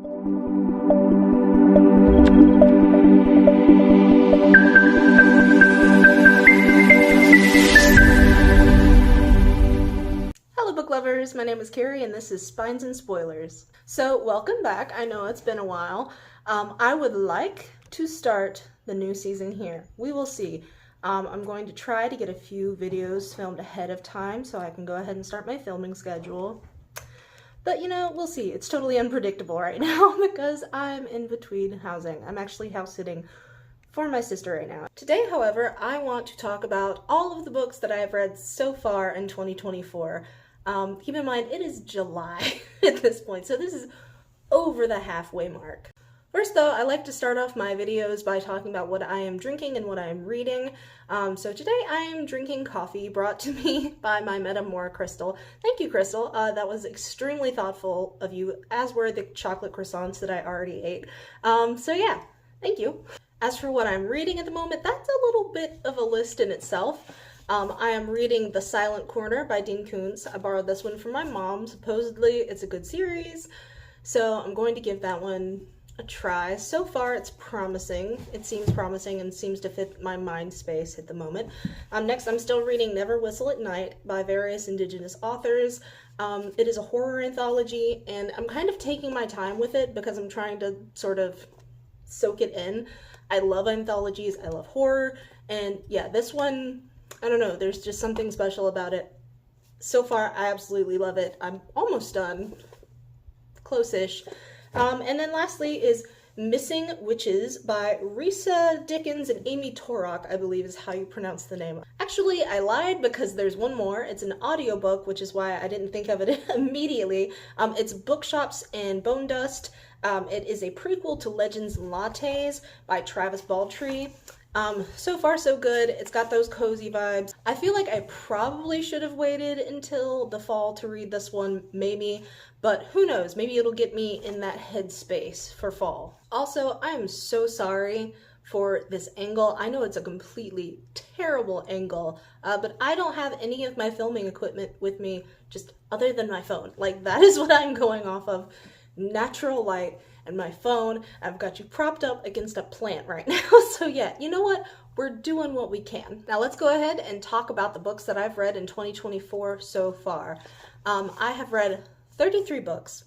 Hello book lovers, my name is Carrie and this is Spines and Spoilers. So welcome back. I know it's been a while. I would like to start the new season here. We will see. I'm going to try to get a few videos filmed ahead of time so I can go ahead and start my filming schedule. But you know, we'll see. It's totally unpredictable right now because I'm in between housing. I'm actually house sitting for my sister right now. Today, however, I want to talk about all of the books that I have read so far in 2024. Keep in mind, it is July at this point, so this is over the halfway mark. First though, I like to start off my videos by talking about what I am drinking and what I am reading. So today I am drinking coffee brought to me by my Metamora Crystal. Thank you, Crystal. That was extremely thoughtful of you, as were the chocolate croissants that I already ate. So yeah, thank you. As for what I'm reading at the moment, that's a little bit of a list in itself. I am reading The Silent Corner by Dean Koontz. I borrowed this one from my mom. Supposedly it's a good series, so I'm going to give that one a try. So far it's promising. It seems promising and seems to fit my mind space at the moment. Next I'm still reading Never Whistle at Night by various Indigenous authors. It is a horror anthology and I'm kind of taking my time with it because I'm trying to sort of soak it in. I love anthologies, I love horror, and yeah, this one, I don't know, there's just something special about it. So far I absolutely love it. I'm almost done, close-ish. And then lastly is Missing Witches by Risa Dickens and Amy Torok, I believe is how you pronounce the name. Actually, I lied because there's one more. It's an audiobook, which is why I didn't think of it immediately. It's Bookshops and Bone Dust. It is a prequel to Legends and Lattes by Travis Baldree. So far so good. It's got those cozy vibes. I feel like I probably should have waited until the fall to read this one, maybe, but who knows, maybe it'll get me in that headspace for fall. Also, I am so sorry for this angle. I know it's a completely terrible angle, but I don't have any of my filming equipment with me just other than my phone. Like, that is what I'm going off of. Natural light and my phone. I've got you propped up against a plant right now. So yeah, you know what? We're doing what we can. Now let's go ahead and talk about the books that I've read in 2024 so far. I have read 33 books.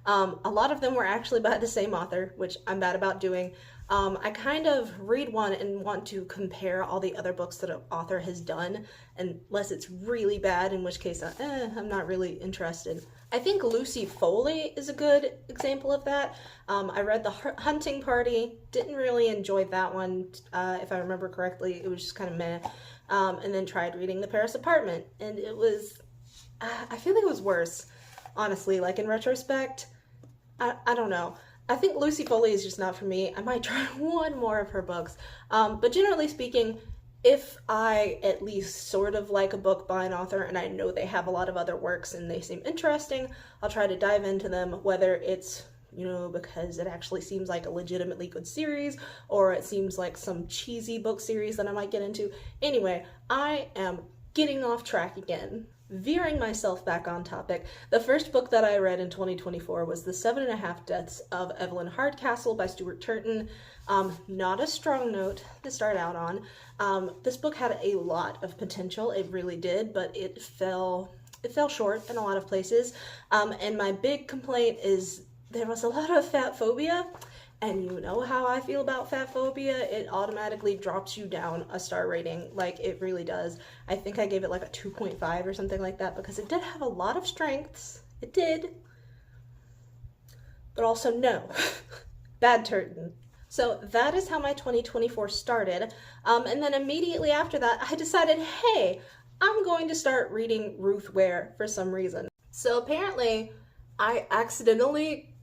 A lot of them were actually by the same author, which I'm bad about doing. I kind of read one and want to compare all the other books that an author has done, unless it's really bad, in which case I'm not really interested. I think Lucy Foley is a good example of that. I read The Hunting Party, didn't really enjoy that one, if I remember correctly. It was just kind of meh. And then tried reading The Paris Apartment, and it was, I feel like it was worse, honestly. Like, in retrospect, I don't know. I think Lucy Foley is just not for me. I might try one more of her books. But generally speaking, if I at least sort of like a book by an author and I know they have a lot of other works and they seem interesting, I'll try to dive into them, whether it's, you know, because it actually seems like a legitimately good series, or it seems like some cheesy book series that I might get into. Anyway, I am getting off track again. Veering myself back on topic, the first book that I read in 2024 was The 7.5 Deaths of Evelyn Hardcastle by Stuart Turton. Not a strong note to start out on. This book had a lot of potential, it really did, but it fell short in a lot of places. And my big complaint is there was a lot of fat phobia. And you know how I feel about fat phobia. It automatically drops you down a star rating. Like, it really does. I think I gave it like a 2.5 or something like that because it did have a lot of strengths. It did. But also no. Bad Turton. So that is how my 2024 started. And then immediately after that, I decided, hey, I'm going to start reading Ruth Ware for some reason. So apparently I accidentally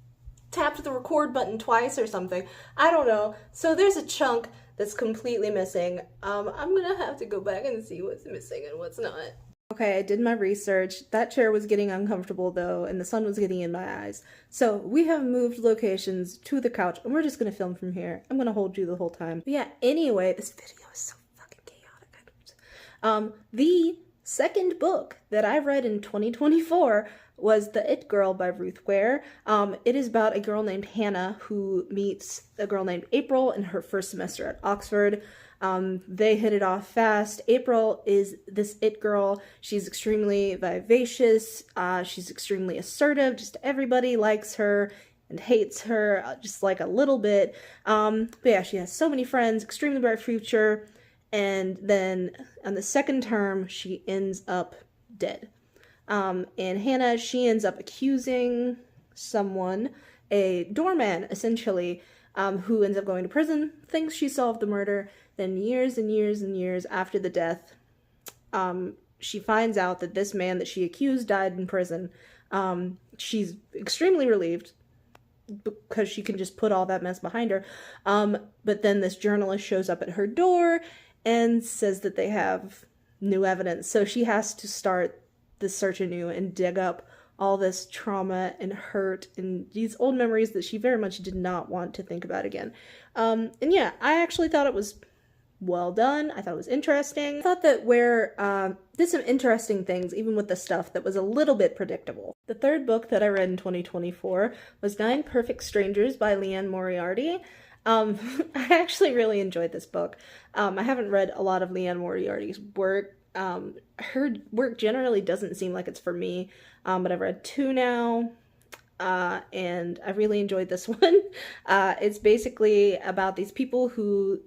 tapped the record button twice or something. I don't know. So there's a chunk that's completely missing. I'm gonna have to go back and see what's missing and what's not. Okay, I did my research. That chair was getting uncomfortable though, and the sun was getting in my eyes. So we have moved locations to the couch, and we're just gonna film from here. I'm gonna hold you the whole time. But yeah, anyway, this video is so fucking chaotic. The second book that I read in 2024 was The It Girl by Ruth Ware. It is about a girl named Hannah who meets a girl named April in her first semester at Oxford. They hit it off fast. April is this it girl. She's extremely vivacious. She's extremely assertive. Just everybody likes her and hates her, just like a little bit. But yeah, she has so many friends, extremely bright future. And then on the second term, she ends up dead. And Hannah, she ends up accusing someone, a doorman essentially, who ends up going to prison, thinks she solved the murder. Then years and years and years after the death, she finds out that this man that she accused died in prison. She's extremely relieved because she can just put all that mess behind her. But then this journalist shows up at her door and says that they have new evidence. So she has to start the search anew and dig up all this trauma and hurt and these old memories that she very much did not want to think about again. And yeah, I actually thought it was well done. I thought it was interesting. I thought that Ware did some interesting things, even with the stuff that was a little bit predictable. The third book that I read in 2024 was 9 Perfect Strangers by Liane Moriarty. I actually really enjoyed this book. I haven't read a lot of Liane Moriarty's work. Her work generally doesn't seem like it's for me, but I've read 2 now. And I really enjoyed this one. It's basically about these people who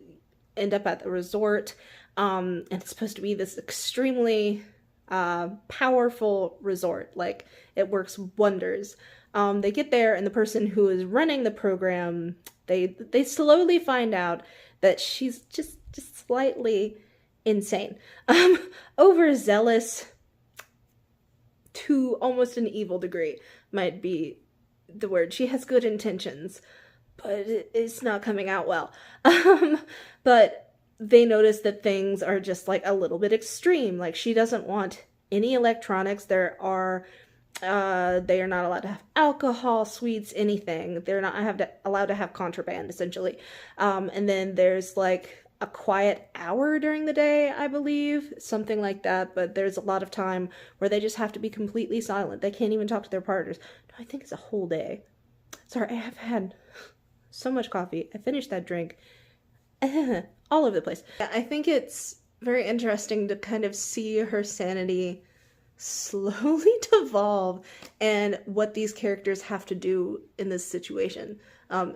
end up at the resort, and it's supposed to be this extremely powerful resort. Like, it works wonders. They get there, and the person who is running the program, they slowly find out that she's just slightly insane, overzealous to almost an evil degree might be the word. She has good intentions, but it's not coming out well. But they notice that things are just like a little bit extreme. Like, she doesn't want any electronics. They are not allowed to have alcohol, sweets, anything. They're not allowed to have contraband, essentially. And then there's like a quiet hour during the day, I believe, something like that. But there's a lot of time where they just have to be completely silent. They can't even talk to their partners. No, I think it's a whole day. Sorry, I have had so much coffee. I finished that drink. All over the place. I think it's very interesting to kind of see her sanity slowly devolve and what these characters have to do in this situation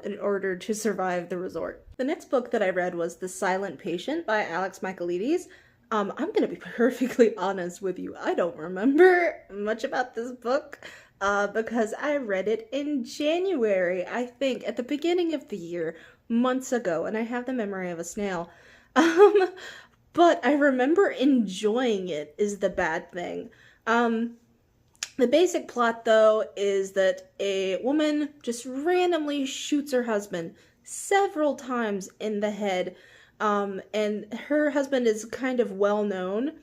in order to survive the resort. The next book that I read was The Silent Patient by Alex Michaelides. I'm gonna be perfectly honest with you. I don't remember much about this book because I read it in January, I think, at the beginning of the year, months ago, and I have the memory of a snail. But I remember enjoying it is the bad thing. The basic plot, though, is that a woman just randomly shoots her husband several times in the head, and her husband is kind of well known.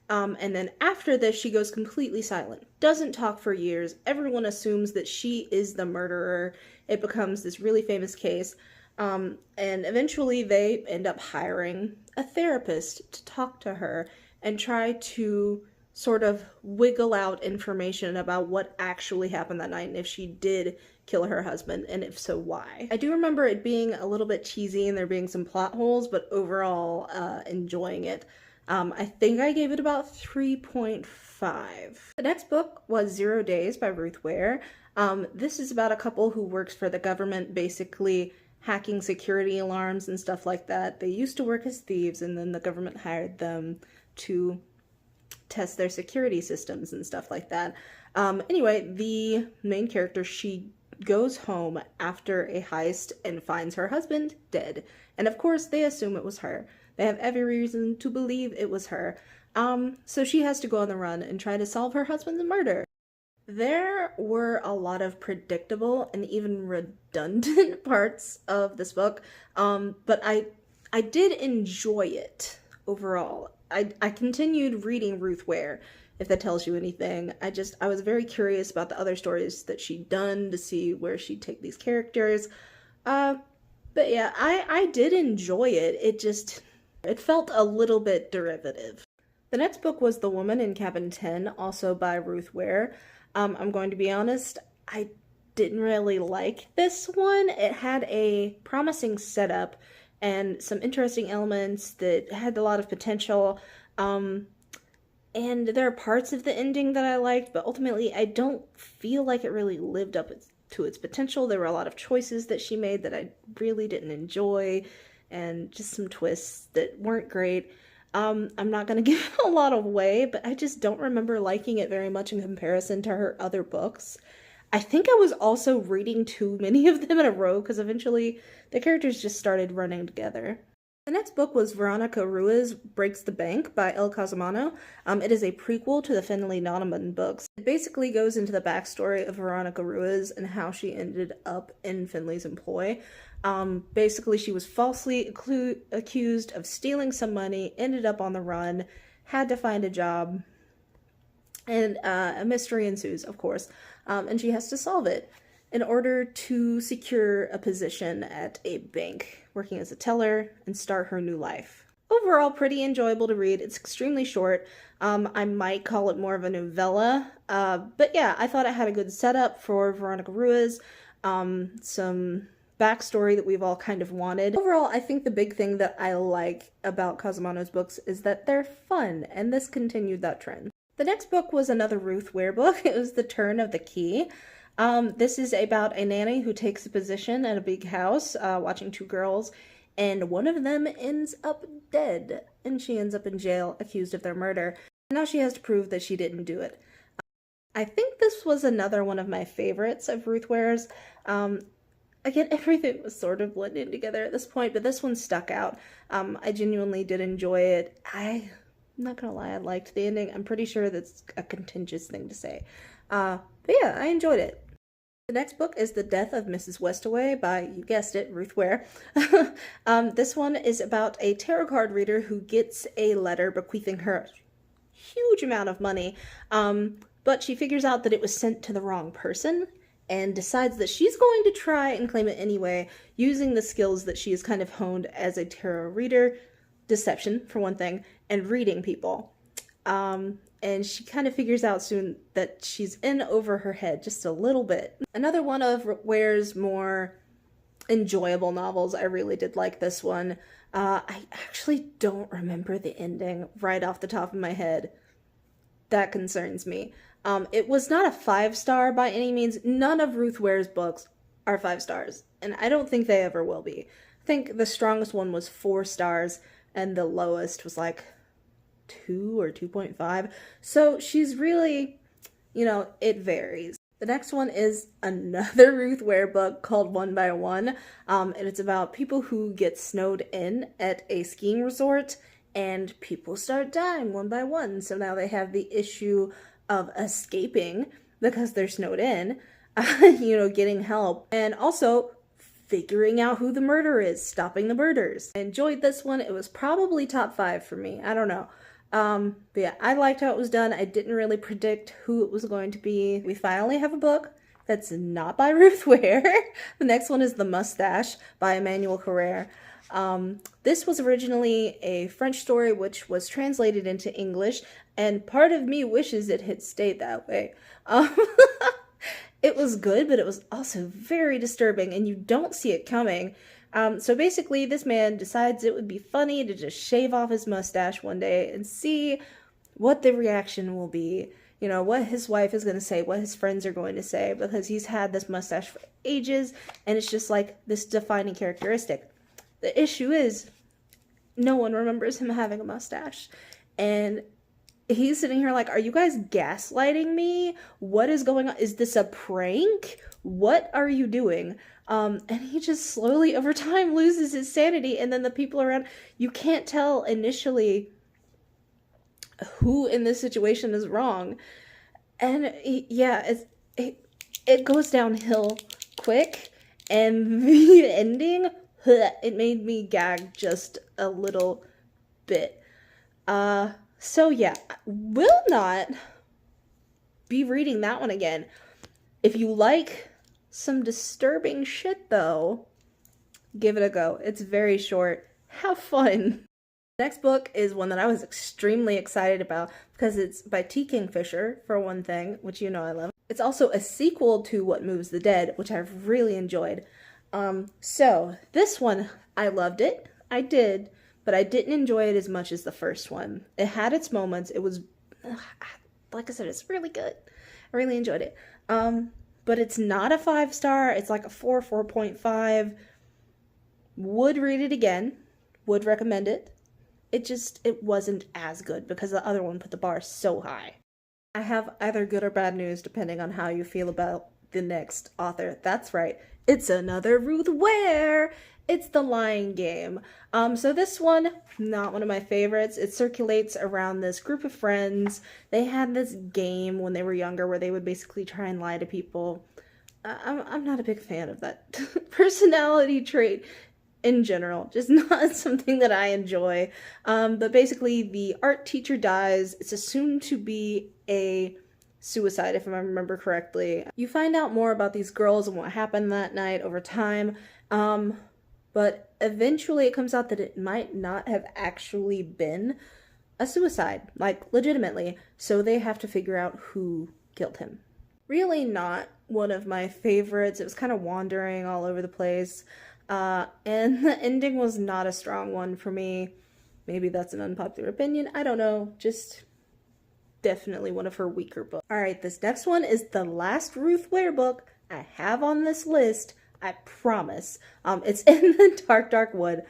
And then after this, she goes completely silent, doesn't talk for years. Everyone assumes that she is the murderer. It becomes this really famous case. And eventually they end up hiring a therapist to talk to her and try to sort of wiggle out information about what actually happened that night and if she did kill her husband, and if so, why. I do remember it being a little bit cheesy and there being some plot holes, but overall enjoying it. I think I gave it about 3.5. The next book was 0 Days by Ruth Ware. This is about a couple who works for the government, basically hacking security alarms and stuff like that. They used to work as thieves, and then the government hired them to test their security systems and stuff like that. Anyway, the main character, she goes home after a heist and finds her husband dead. And of course, they assume it was her. They have every reason to believe it was her. So she has to go on the run and try to solve her husband's murder. There were a lot of predictable and even redundant parts of this book, but I did enjoy it overall. I continued reading Ruth Ware, if that tells you anything. I was very curious about the other stories that she'd done to see where she'd take these characters. But yeah, I did enjoy it. It felt a little bit derivative. The next book was The Woman in Cabin 10, also by Ruth Ware. I'm going to be honest, I didn't really like this one. It had a promising setup and some interesting elements that had a lot of potential. And there are parts of the ending that I liked, but ultimately I don't feel like it really lived up to its potential. There were a lot of choices that she made that I really didn't enjoy, and just some twists that weren't great. I'm not going to give a lot away, but I just don't remember liking it very much in comparison to her other books. I think I was also reading too many of them in a row because eventually the characters just started running together. The next book was Veronica Ruiz Breaks the Bank by El Casamano. It is a prequel to the Finlay Donovan books. It basically goes into the backstory of Veronica Ruiz and how she ended up in Finlay's employ. Basically, she was falsely accused of stealing some money, ended up on the run, had to find a job, and a mystery ensues, of course, and she has to solve it in order to secure a position at a bank, working as a teller, and start her new life. Overall, pretty enjoyable to read. It's extremely short. I might call it more of a novella, but yeah, I thought it had a good setup for Veronica Ruiz, some backstory that we've all kind of wanted. Overall, I think the big thing that I like about Casamano's books is that they're fun, and this continued that trend. The next book was another Ruth Ware book. It was The Turn of the Key. This is about a nanny who takes a position at a big house, watching two girls, and one of them ends up dead, and she ends up in jail, accused of their murder. Now she has to prove that she didn't do it. I think this was another one of my favorites of Ruth Ware's. Again, everything was sort of blending together at this point, but this one stuck out. I genuinely did enjoy it. I'm not gonna lie, I liked the ending. I'm pretty sure that's a contentious thing to say. But yeah, I enjoyed it. The next book is The Death of Mrs. Westaway by, you guessed it, Ruth Ware. This one is about a tarot card reader who gets a letter bequeathing her a huge amount of money, but she figures out that it was sent to the wrong person and decides that she's going to try and claim it anyway, using the skills that she has kind of honed as a tarot reader, deception for one thing, and reading people. And she kind of figures out soon that she's in over her head just a little bit. Another one of Ware's more enjoyable novels. I really did like this one. I actually don't remember the ending right off the top of my head. That concerns me. It was not a 5-star by any means. None of Ruth Ware's books are 5 stars, and I don't think they ever will be. I think the strongest one was 4 stars, and the lowest was like 2 or 2.5. So she's really, it varies. The next one is another Ruth Ware book called One by One, and it's about people who get snowed in at a skiing resort, and people start dying one by one. So now they have the issue of escaping because they're snowed in, getting help, and also figuring out who the murderer is, stopping the murders. I enjoyed this one. It was probably top 5 for me. I don't know. But yeah, I liked how it was done. I didn't really predict who it was going to be. We finally have a book that's not by Ruth Ware. The next one is The Mustache by Emmanuel Carrère. This was originally a French story which was translated into English, and part of me wishes it had stayed that way. It was good, but it was also very disturbing, and you don't see it coming. So basically, this man decides it would be funny to just shave off his mustache one day and see what the reaction will be. What his wife is going to say, what his friends are going to say, because he's had this mustache for ages, and it's just like this defining characteristic. The issue is, no one remembers him having a mustache. And he's sitting here like, are you guys gaslighting me? What is going on? Is this a prank? What are you doing? And he just slowly over time loses his sanity, and then the people around, you can't tell initially who in this situation is wrong. And yeah, it goes downhill quick, and the ending, it made me gag just a little bit. So yeah, will not be reading that one again. If you like some disturbing shit though, give it a go. It's very short. Have fun. Next book is one that I was extremely excited about because it's by T. Kingfisher, for one thing, which I love. It's also a sequel to What Moves the Dead, which I've really enjoyed. So this one, I loved it. I did, but I didn't enjoy it as much as the first one. It had its moments. It was, like I said, it's really good. I really enjoyed it. But it's not a 5-star. It's like a 4, 4.5. Would read it again. Would recommend it. It wasn't as good because the other one put the bar so high. I have either good or bad news depending on how you feel about the next author. That's right. It's another Ruth Ware. It's The Lying Game. So this one, not one of my favorites. It circulates around this group of friends. They had this game when they were younger where they would basically try and lie to people. I'm not a big fan of that personality trait in general. Just not something that I enjoy. But basically the art teacher dies. It's assumed to be a suicide, if I remember correctly. You find out more about these girls and what happened that night over time. But eventually it comes out that it might not have actually been a suicide, like legitimately. So they have to figure out who killed him. Really not one of my favorites. It was kind of wandering all over the place. And the ending was not a strong one for me. Maybe that's an unpopular opinion. I don't know. Just definitely one of her weaker books. Alright, this next one is the last Ruth Ware book I have on this list. I promise. It's In the Dark, Dark Wood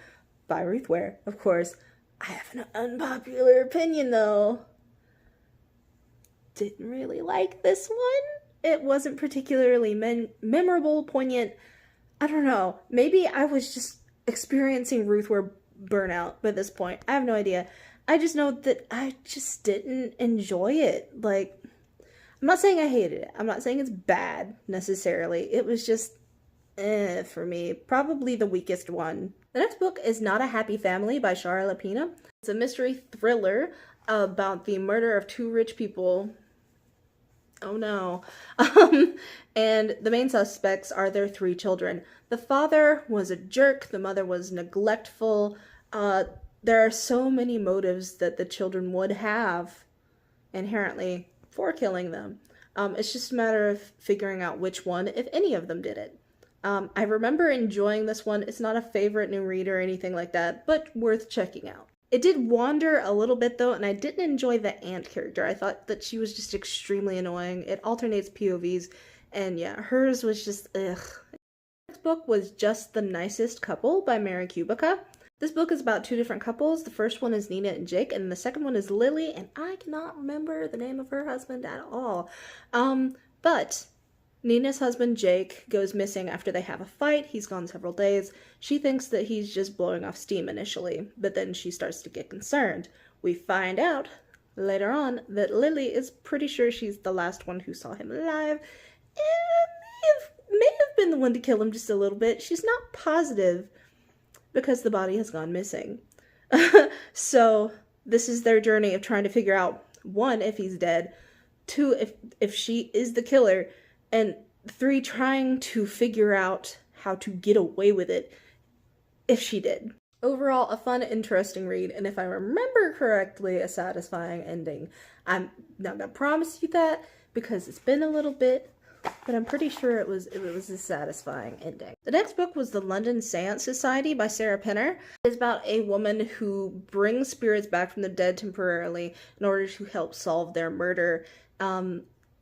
by Ruth Ware, of course. I have an unpopular opinion, though. Didn't really like this one. It wasn't particularly memorable, poignant. I don't know. Maybe I was just experiencing Ruth Ware burnout by this point. I have no idea. I just know that I just didn't enjoy it. Like, I'm not saying I hated it. I'm not saying it's bad, necessarily. It was just for me. Probably the weakest one. The next book is Not a Happy Family by Shara Lapina. It's a mystery thriller about the murder of 2 rich people. Oh no. And the main suspects are their 3 children. The father was a jerk. The mother was neglectful. There are so many motives that the children would have inherently for killing them. It's just a matter of figuring out which one, if any of them did it. I remember enjoying this one. It's not a favorite new read or anything like that, but worth checking out. It did wander a little bit though, and I didn't enjoy the aunt character. I thought that she was just extremely annoying. It alternates POVs, and yeah, hers was just ugh. This book was Just the Nicest Couple by Mary Kubica. This book is about 2 different couples. The first one is Nina and Jake, and the second one is Lily, and I cannot remember the name of her husband at all. But Nina's husband, Jake, goes missing after they have a fight. He's gone several days. She thinks that he's just blowing off steam initially, but then she starts to get concerned. We find out later on that Lily is pretty sure she's the last one who saw him alive, and may have been the one to kill him just a little bit. She's not positive because the body has gone missing. So this is their journey of trying to figure out, 1, if he's dead, 2, if she is the killer, and 3, trying to figure out how to get away with it if she did. Overall, a fun, interesting read, and if I remember correctly, a satisfying ending. I'm not gonna promise you that because it's been a little bit, but I'm pretty sure it was a satisfying ending. The next book was The London Seance Society by Sarah Penner. It's about a woman who brings spirits back from the dead temporarily in order to help solve their murder.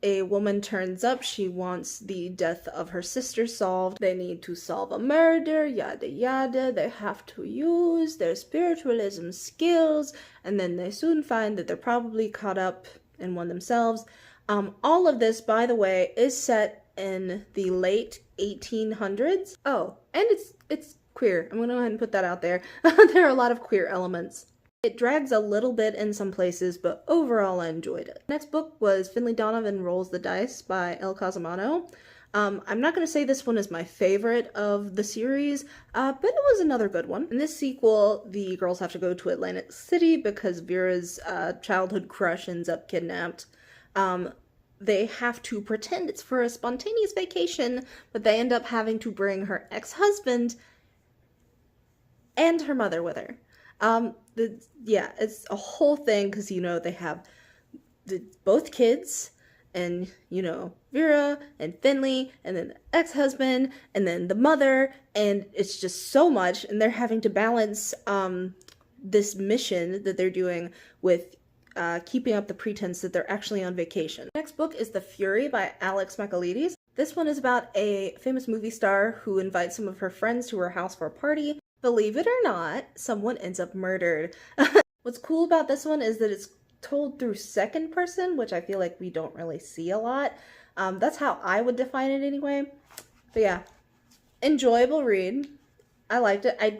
A woman turns up. She wants the death of her sister solved. They need to solve a murder, yada yada. They have to use their spiritualism skills, and then they soon find that they're probably caught up in one themselves. All of this, by the way, is set in the late 1800s. Oh, and it's queer. I'm gonna go ahead and put that out there. There are a lot of queer elements. It drags a little bit in some places, but overall I enjoyed it. Next book was Finlay Donovan Rolls the Dice by El Cosimano. I'm not going to say this one is my favorite of the series, but it was another good one. In this sequel, the girls have to go to Atlantic City because Vera's childhood crush ends up kidnapped. They have to pretend it's for a spontaneous vacation, but they end up having to bring her ex-husband and her mother with her. Yeah, it's a whole thing because, they have both kids and, Vera and Finley, and then the ex-husband, and then the mother, and it's just so much, and they're having to balance this mission that they're doing with keeping up the pretense that they're actually on vacation. The next book is The Fury by Alex Michaelides. This one is about a famous movie star who invites some of her friends to her house for a party. Believe it or not, someone ends up murdered. What's cool about this one is that it's told through second person, which I feel like we don't really see a lot. That's how I would define it anyway. But yeah, enjoyable read. I liked it. I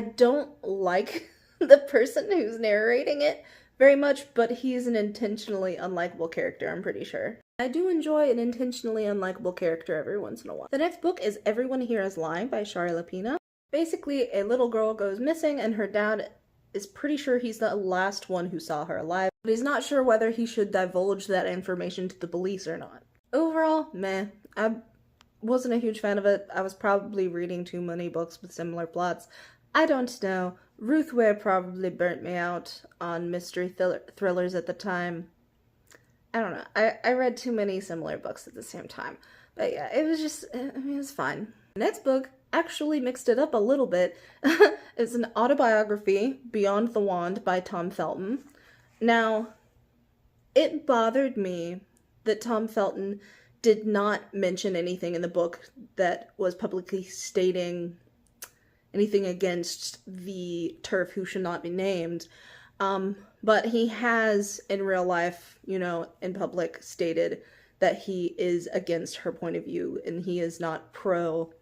don't like the person who's narrating it very much, but he's an intentionally unlikable character, I'm pretty sure. I do enjoy an intentionally unlikable character every once in a while. The next book is Everyone Here is Lying by Shari Lapena. Basically, a little girl goes missing and her dad is pretty sure he's the last one who saw her alive, but he's not sure whether he should divulge that information to the police or not. Overall, meh. I wasn't a huge fan of it. I was probably reading too many books with similar plots. I don't know. Ruth Ware probably burnt me out on mystery thrillers at the time. I don't know. I read too many similar books at the same time. But yeah, it was just, I mean, it was fine. The next book actually mixed it up a little bit. It's an autobiography, Beyond the Wand by Tom Felton. Now, it bothered me that Tom Felton did not mention anything in the book that was publicly stating anything against the TERF who should not be named. But he has, in real life, you know, in public, stated that he is against her point of view and he is not pro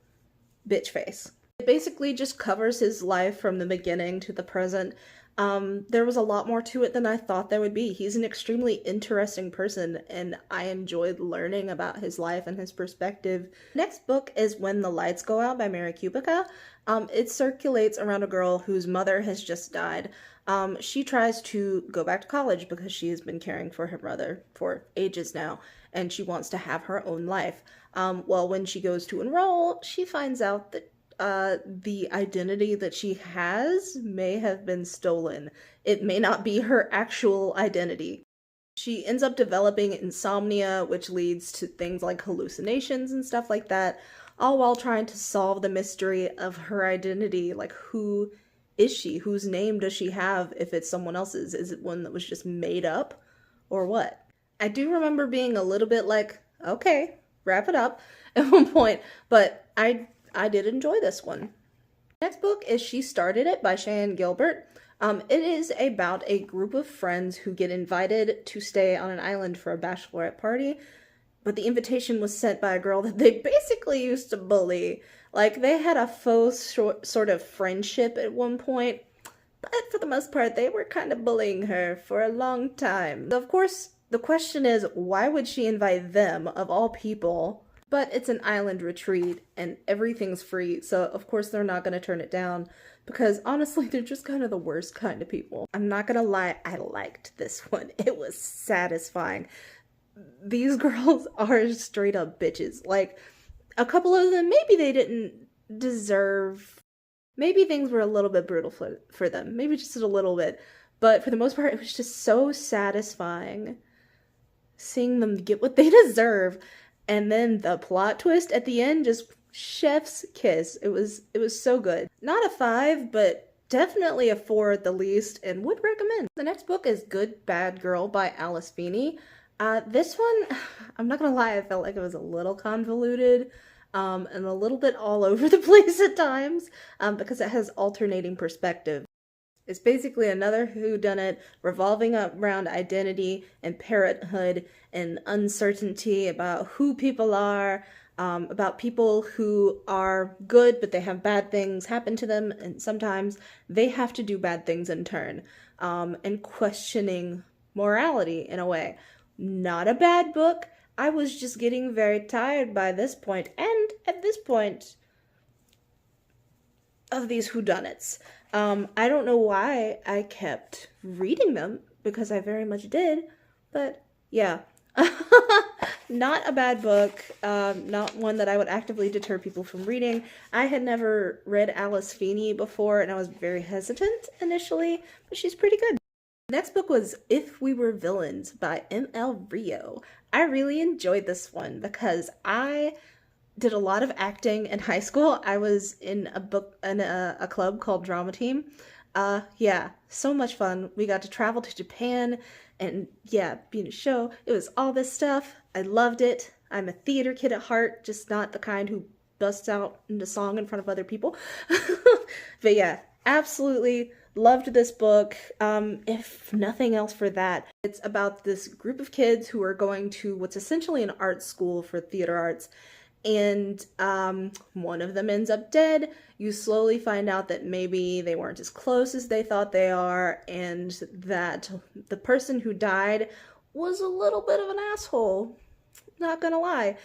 bitch face. It basically just covers his life from the beginning to the present. There was a lot more to it than I thought there would be. He's an extremely interesting person and I enjoyed learning about his life and his perspective. Next book is When the Lights Go Out by Mary Kubica. It circulates around a girl whose mother has just died. She tries to go back to college because she has been caring for her brother for ages now, and she wants to have her own life. Well, when she goes to enroll, she finds out that the identity that she has may have been stolen. It may not be her actual identity. She ends up developing insomnia, which leads to things like hallucinations and stuff like that, all while trying to solve the mystery of her identity. Like, who is she? Whose name does she have if it's someone else's? Is it one that was just made up or what? I do remember being a little bit like, okay, wrap it up at one point, but I did enjoy this one. Next book is She Started It by Cheyenne Gilbert. It is about a group of friends who get invited to stay on an island for a bachelorette party, but the invitation was sent by a girl that they basically used to bully. Like, they had a faux sort of friendship at one point, but for the most part, they were kind of bullying her for a long time. So of course, the question is, why would she invite them, of all people? But it's an island retreat, and everything's free, so of course they're not going to turn it down, because honestly, they're just kind of the worst kind of people. I'm not gonna lie, I liked this one. It was satisfying. These girls are straight up bitches. Like, a couple of them, maybe they didn't deserve, maybe things were a little bit brutal for them, maybe just a little bit, but for the most part, it was just so satisfying seeing them get what they deserve. And then the plot twist at the end, just chef's kiss. It was so good. Not a 5, but definitely a 4 at the least, and would recommend. The next book is Good Bad Girl by Alice Feeney. This one, I'm not gonna lie, I felt like it was a little convoluted and a little bit all over the place at times because it has alternating perspective. It's basically another whodunit revolving around identity and parenthood and uncertainty about who people are, about people who are good but they have bad things happen to them, and sometimes they have to do bad things in turn, and questioning morality in a way. Not a bad book. I was just getting very tired by this point, and at this point of these whodunits. I don't know why I kept reading them, because I very much did, but yeah. Not a bad book, not one that I would actively deter people from reading. I had never read Alice Feeney before, and I was very hesitant initially, but she's pretty good. The next book was If We Were Villains by M.L. Rio. I really enjoyed this one because I did a lot of acting in high school. I was in a club called Drama Team. Yeah, so much fun. We got to travel to Japan and yeah, be in a show. It was all this stuff. I loved it. I'm a theater kid at heart, just not the kind who busts out into song in front of other people. But yeah, absolutely loved this book. If nothing else for that, it's about this group of kids who are going to what's essentially an art school for theater arts, and one of them ends up dead. You slowly find out that maybe they weren't as close as they thought they are, and that the person who died was a little bit of an asshole, not gonna lie.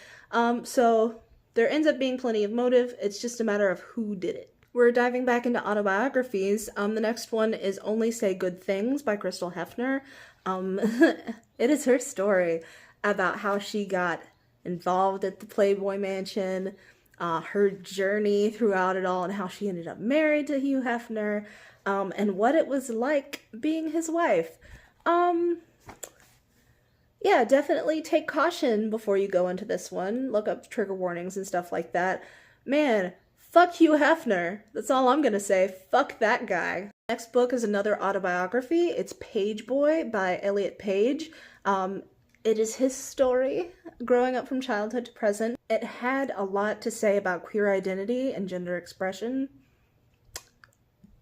So there ends up being plenty of motive. It's just a matter of who did it. We're diving back into autobiographies. The next one is Only Say Good Things by Crystal Hefner. It is her story about how she got involved at the Playboy Mansion, her journey throughout it all, and how she ended up married to Hugh Hefner, and what it was like being his wife. Yeah, definitely take caution before you go into this one. Look up trigger warnings and stuff like that. Man, fuck Hugh Hefner. That's all I'm gonna say. Fuck that guy. Next book is another autobiography. It's Page Boy by Elliot Page. It is his story, growing up from childhood to present. It had a lot to say about queer identity and gender expression.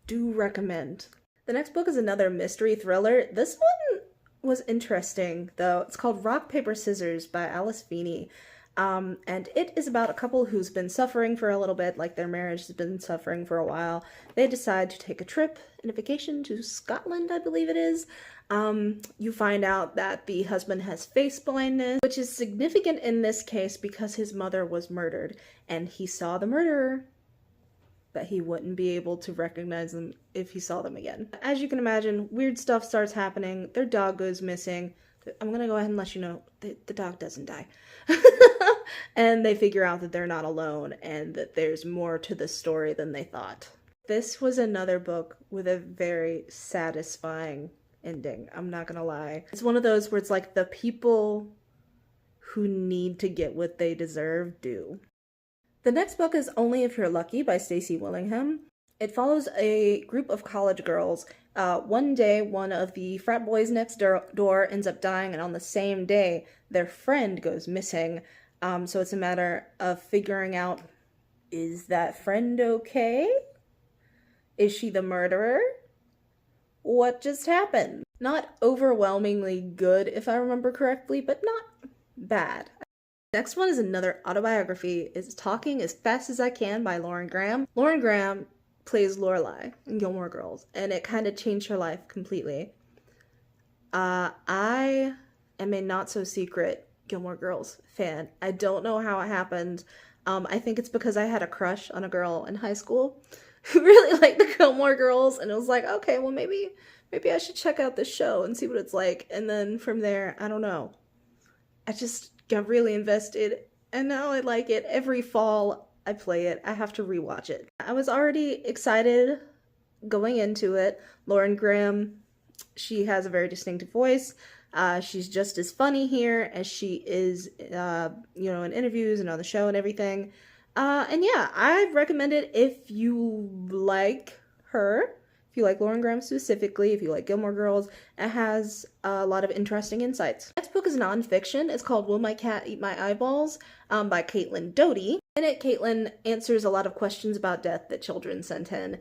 Do recommend. The next book is another mystery thriller. This one was interesting, though. It's called Rock, Paper, Scissors by Alice Feeney. And it is about a couple who's been suffering for a little bit, like their marriage has been suffering for a while. They decide to take a trip and a vacation to Scotland, I believe it is. You find out that the husband has face blindness, which is significant in this case because his mother was murdered, and he saw the murderer, but he wouldn't be able to recognize them if he saw them again. As you can imagine, weird stuff starts happening. Their dog goes missing. I'm gonna go ahead and let you know the dog doesn't die. And they figure out that they're not alone and that there's more to the story than they thought. This was another book with a very satisfying ending. I'm not gonna lie. It's one of those where it's like the people who need to get what they deserve do. The next book is Only If You're Lucky by Stacey Willingham. It follows a group of college girls. One day, one of the frat boys next door ends up dying, and on the same day, their friend goes missing. So it's a matter of figuring out, is that friend okay? Is she the murderer? What just happened? Not overwhelmingly good, if I remember correctly, but not bad. Next one is another autobiography. It's Talking as Fast as I Can by Lauren Graham. Lauren Graham plays Lorelai in Gilmore Girls, and it kind of changed her life completely. I am a not-so-secret Gilmore Girls fan. I don't know how it happened. I think it's because I had a crush on a girl in high school who really liked the Gilmore Girls, and it was like, okay, well, maybe I should check out this show and see what it's like. And then from there, I don't know. I just got really invested, and now I like it. Every fall I play it. I have to rewatch it. I was already excited going into it. Lauren Graham, she has a very distinctive voice. She's just as funny here as she is, in interviews and on the show and everything. And yeah, I recommend it if you like her. If you like Lauren Graham specifically, if you like Gilmore Girls, it has a lot of interesting insights. Next book is nonfiction. It's called Will My Cat Eat My Eyeballs by Caitlin Doty. In it, Caitlin answers a lot of questions about death that children sent in.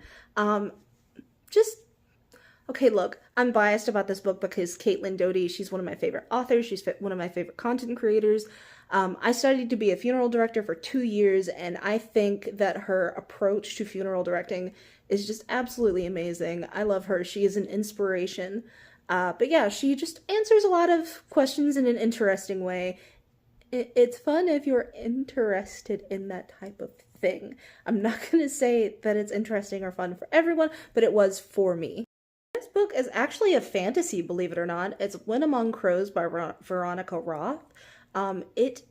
Okay, look, I'm biased about this book because Caitlin Doty, she's one of my favorite authors. She's one of my favorite content creators. I studied to be a funeral director for 2 years, and I think that her approach to funeral directing is just absolutely amazing. I love her. She is an inspiration. But yeah, she just answers a lot of questions in an interesting way. It's fun if you're interested in that type of thing. I'm not going to say that it's interesting or fun for everyone, but it was for me. This book is actually a fantasy, believe it or not. It's When Among Crows by Veronica Roth. It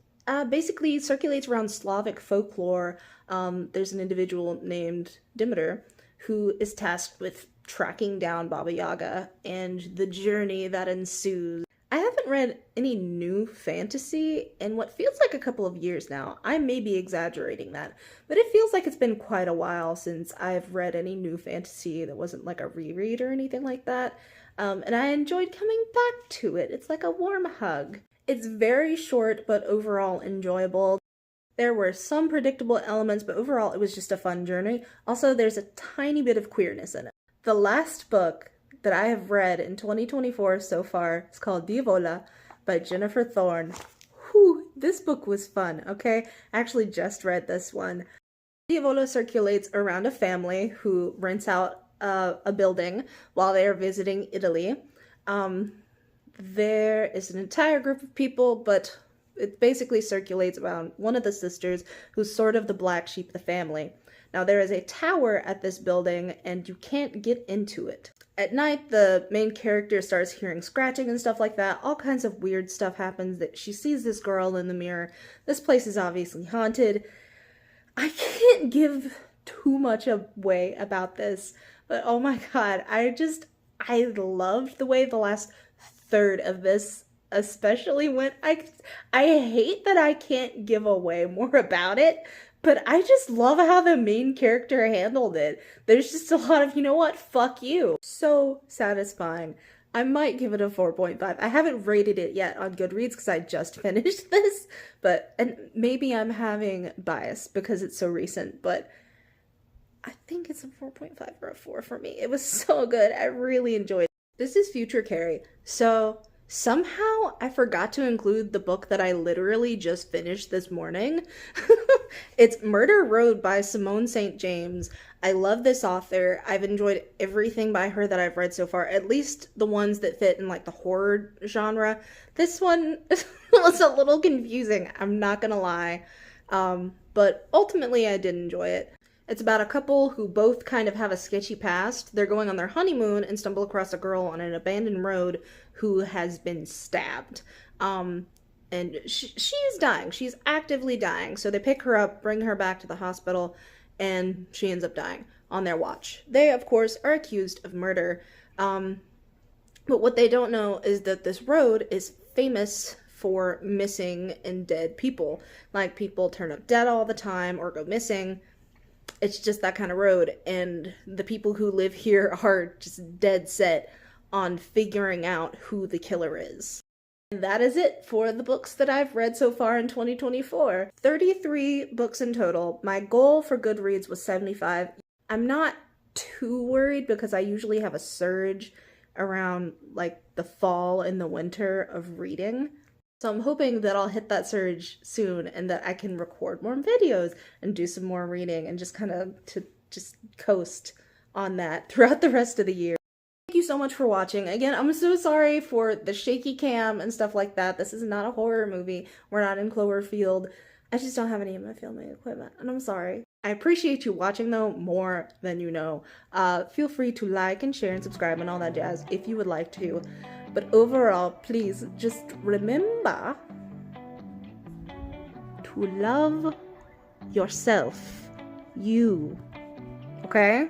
basically circulates around Slavic folklore. There's an individual named Demeter who is tasked with tracking down Baba Yaga and the journey that ensues. I haven't read any new fantasy in what feels like a couple of years now. I may be exaggerating that, but it feels like it's been quite a while since I've read any new fantasy that wasn't like a reread or anything like that. And I enjoyed coming back to it. It's like a warm hug. It's very short, but overall enjoyable. There were some predictable elements, but overall it was just a fun journey. Also, there's a tiny bit of queerness in it. The last book that I have read in 2024 so far is called Diavola by Jennifer Thorne. Whew, this book was fun, okay? I actually just read this one. Diavola circulates around a family who rents out a building while they are visiting Italy. There is an entire group of people, but it basically circulates around one of the sisters who's sort of the black sheep of the family. Now, there is a tower at this building, and you can't get into it. At night, the main character starts hearing scratching and stuff like that. All kinds of weird stuff happens. That she sees this girl in the mirror. This place is obviously haunted. I can't give too much away about this, but oh my god, I loved the way the last third of this especially went. I hate that I can't give away more about it, but I just love how the main character handled it. There's just a lot of, you know what, fuck you. So satisfying. I might give it a 4.5. I haven't rated it yet on Goodreads because I just finished this, and maybe I'm having bias because it's so recent, but I think it's a 4.5 or a 4 for me. It was so good. I really enjoyed it. This is Future Carrie. So somehow I forgot to include the book that I literally just finished this morning. It's Murder Road by Simone St. James. I love this author. I've enjoyed everything by her that I've read so far, at least the ones that fit in like the horror genre. This one was a little confusing, I'm not gonna lie. But ultimately I did enjoy it. It's about a couple who both kind of have a sketchy past. They're going on their honeymoon and stumble across a girl on an abandoned road who has been stabbed. And she's dying. She's actively dying. So they pick her up, bring her back to the hospital, and she ends up dying on their watch. They, of course, are accused of murder. But what they don't know is that this road is famous for missing and dead people. Like, people turn up dead all the time or go missing. It's just that kind of road, and the people who live here are just dead set on figuring out who the killer is. And that is it for the books that I've read so far in 2024. 33 books in total. My goal for Goodreads was 75. I'm not too worried because I usually have a surge around like the fall and the winter of reading. So I'm hoping that I'll hit that surge soon and that I can record more videos and do some more reading and just kind of just coast on that throughout the rest of the year. Thank you so much for watching. Again, I'm so sorry for the shaky cam and stuff like that. This is not a horror movie. We're not in Cloverfield. I just don't have any of my filming equipment, and I'm sorry. I appreciate you watching, though, more than you know. Feel free to like and share and subscribe and all that jazz if you would like to. But overall, please just remember to love yourself. You. Okay?